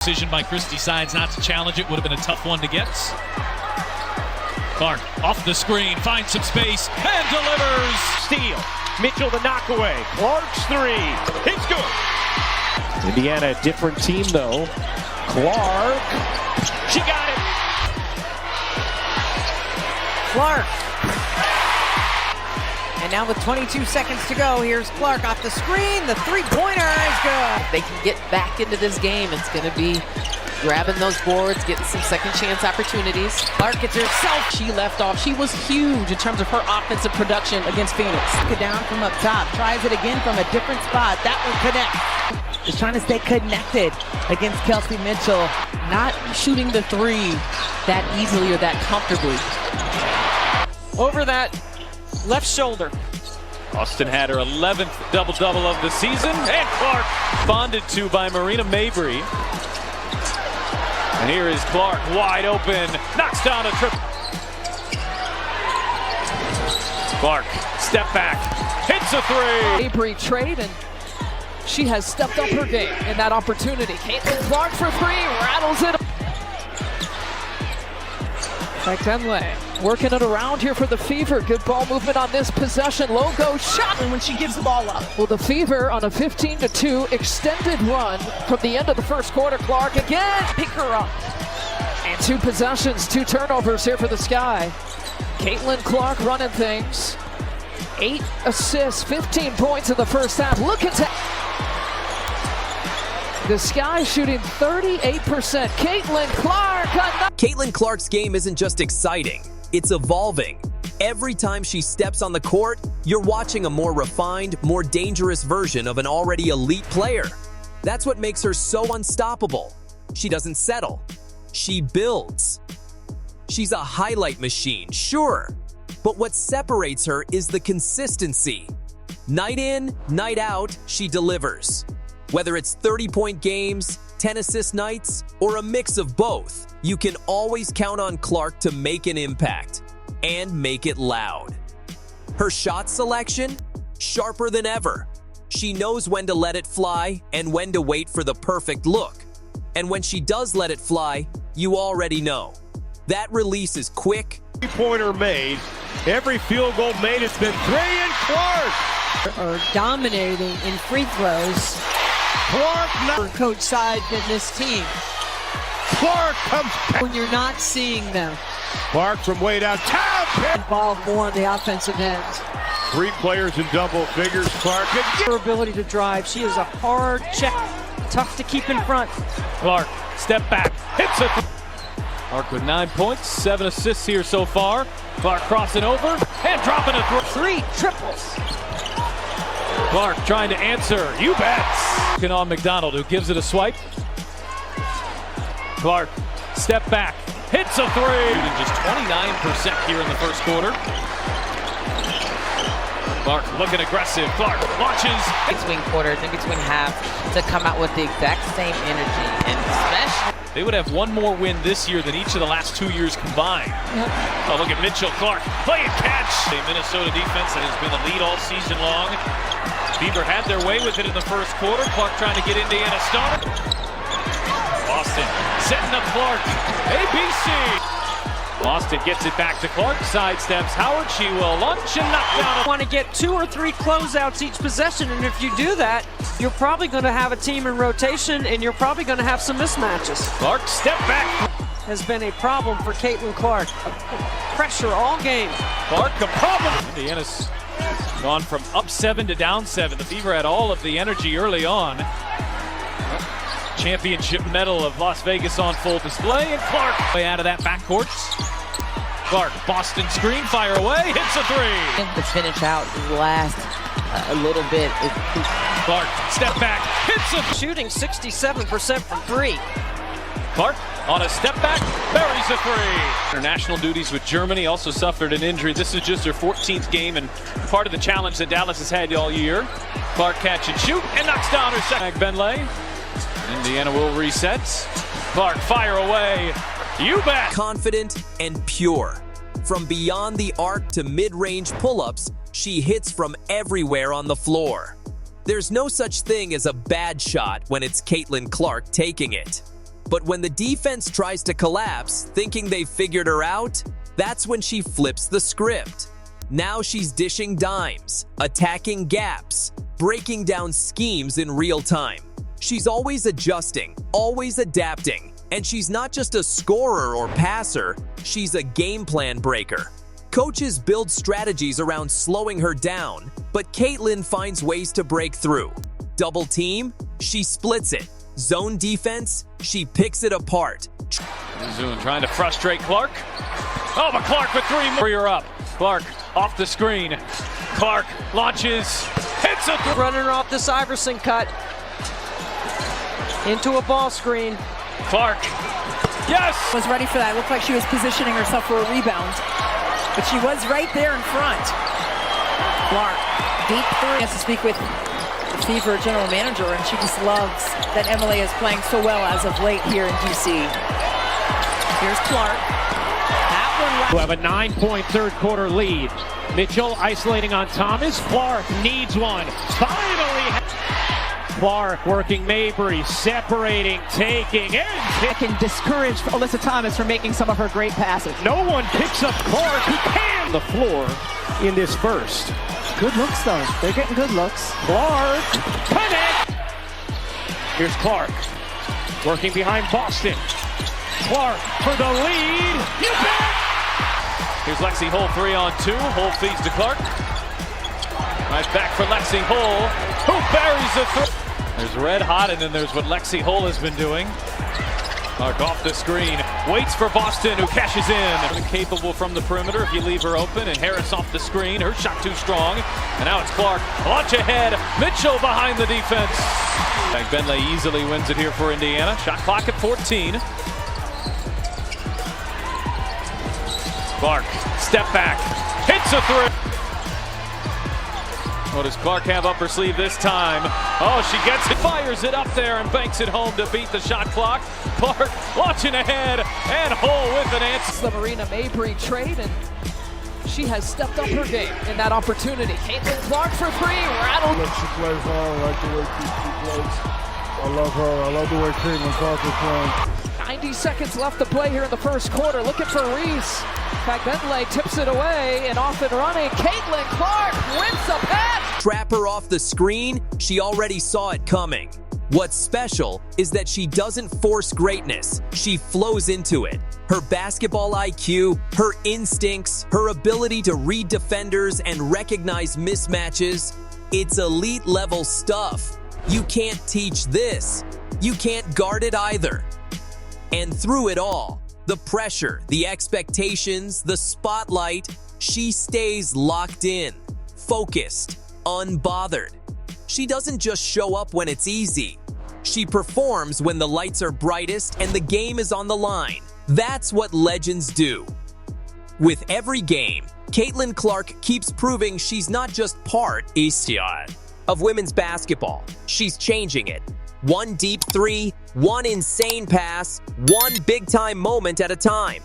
Decision by Chris decides not to challenge it. Would have been a tough one to get. Clark off the screen, finds some space, and delivers. Steal. Mitchell the knockaway. Clark's three. It's good. Indiana, different team though. Clark. She got it. Clark. And now with 22 seconds to go, here's Clark off the screen. The three-pointer is good. They can get back into this game. It's going to be grabbing those boards, getting some second chance opportunities. Clark gets herself. She left off. She was huge in terms of her offensive production against Phoenix. Down from up top. Tries it again from a different spot. That one connects. Just trying to stay connected against Kelsey Mitchell. Not shooting the three that easily or that comfortably. Over that left shoulder. Austin had her 11th double-double of the season, and Clark bonded to by Marina Mabry. And here is Clark, wide open, knocks down a triple. Clark, step back, hits a three. Mabry trade, and she has stepped up her game in that opportunity. Caitlin Clark for three, rattles it. Tenley working it around here for the Fever. Good ball movement on this possession. Logo shot. And when she gives the ball up. Well, the Fever on a 15-2 extended run from the end of the first quarter. Clark again. Pick her up. And two possessions, two turnovers here for the Sky. Caitlin Clark running things. 8 assists, 15 points in the first half. Look at that. The Sky shooting 38%. Caitlin Clark. Caitlin Clark's game isn't just exciting, it's evolving. Every time she steps on the court, you're watching a more refined, more dangerous version of an already elite player. That's what makes her so unstoppable. She doesn't settle. She builds. She's a highlight machine, sure, but what separates her is the consistency. Night in, night out, she delivers. Whether it's 30-point games, 10-assist nights, or a mix of both, you can always count on Clark to make an impact, and make it loud. Her shot selection? Sharper than ever. She knows when to let it fly and when to wait for the perfect look. And when she does let it fly, you already know. That release is quick. Three-pointer made. Every field goal made, it's been three, and Clark Are dominating in free throws. Clark, Coach side than this team. Clark comes back. When you're not seeing them Clark from way downtown. involved more on the offensive end. Three players in double figures. Clark. Her ability to drive. She is a hard check. Tough to keep in front. Clark, step back, hits it. Clark with 9 points, 7 assists here so far. Clark crossing over and dropping a Three triples. Clark trying to answer. You bet. On McDonald, who gives it a swipe. Clark, step back, hits a three. Shooting just 29% here in the first quarter. Clark looking aggressive. Clark launches. Between quarters, in between halves, to come out with the exact same energy. And especially, They would have one more win this year than each of the last 2 years combined. Oh, look at Mitchell. Clark playing catch. The Minnesota defense that has been the lead all season long. Beaver had their way with it in the first quarter. Clark trying to get Indiana started. Boston setting up Clark. ABC. Boston gets it back to Clark. Sidesteps Howard. She will launch and knock down. Want to get 2 or 3 closeouts each possession, and if you do that, you're probably going to have a team in rotation, and you're probably going to have some mismatches. Clark step back. Has been a problem for Caitlin Clark. Pressure all game. Clark a problem. Indiana's gone from up 7 to down 7. The Fever had all of the energy early on. Championship medal of Las Vegas on full display, and Clark way out of that backcourt. Clark, Boston screen, fire away, hits a three. the finish out last a little bit. Clark, step back, hits a Shooting 67% from 3. Clark on a step back, buries a three. International duties with Germany, also suffered an injury. This is just her 14th game and part of the challenge that Dallas has had all year. Clark catch and shoot and knocks down her second. Benley. Indiana will reset. Clark fire away. You bet. Confident and pure. From beyond the arc to mid-range pull-ups, she hits from everywhere on the floor. There's no such thing as a bad shot when it's Caitlin Clark taking it. But when the defense tries to collapse, thinking they've figured her out, that's when she flips the script. Now she's dishing dimes, attacking gaps, breaking down schemes in real time. She's always adjusting, always adapting, and she's not just a scorer or passer, she's a game plan breaker. Coaches build strategies around slowing her down, but Caitlin finds ways to break through. Double team, she splits it. Zone defense, she picks it apart. Zune trying to frustrate Clark. Oh, but Clark with three more. You're up. Clark off the screen. Clark launches, hits a running her off this Iverson cut into a ball screen. Clark, yes! Was ready for that. Looked like she was positioning herself for a rebound, but she was right there in front. Clark, deep three. Has to speak with the Fever general manager, and she just loves that Emily is playing so well as of late here in DC. Here's Clark. Who have a 9-point third-quarter lead. Mitchell isolating on Thomas. Clark needs one. Finally! Clark working Mabry, separating, taking, and I can discourage Alyssa Thomas from making some of her great passes. no one picks up Clark, who can the floor in this first. Good looks, though. They're getting good looks. Clark, connect! Here's Clark, working behind Boston. Clark for the lead. You bet! Here's Lexi Hull 3-on-2. Hull feeds to Clark. Right back for Lexi Hull, who buries the three. There's red hot, and then there's what Lexi Hull has been doing. Clark off the screen, waits for Boston, who cashes in. Capable from the perimeter if you leave her open, and Harris off the screen. Her shot too strong, and now it's Clark. Launch ahead, Mitchell behind the defense. Bentley easily wins it here for Indiana. Shot clock at 14. Clark, step back, hits a three. What does Clark have up her sleeve this time? Oh, she gets it, fires it up there and banks it home to beat the shot clock. Clark launching ahead, and Hull with an answer. The Marina Mabry trade, and she has stepped up her game in that opportunity. Caitlin Clark for three, rattled. She plays hard. I like the way she plays. I love her. I love the way Caitlin Clark is playing. 90 seconds left to play here in the first quarter. Looking for Reese. Bentley tips it away and off and running. Caitlin Clark wins the pass. Trap her off the screen, she already saw it coming. What's special is that she doesn't force greatness, she flows into it. Her basketball IQ, her instincts, her ability to read defenders and recognize mismatches, it's elite level stuff. You can't teach this. You can't guard it either. And through it all, the pressure, the expectations, the spotlight, she stays locked in, focused, unbothered. She doesn't just show up when it's easy. She performs when the lights are brightest and the game is on the line. That's what legends do. With every game, Caitlin Clark keeps proving she's not just part of women's basketball. She's changing it. One deep three, one insane pass, one big-time moment at a time.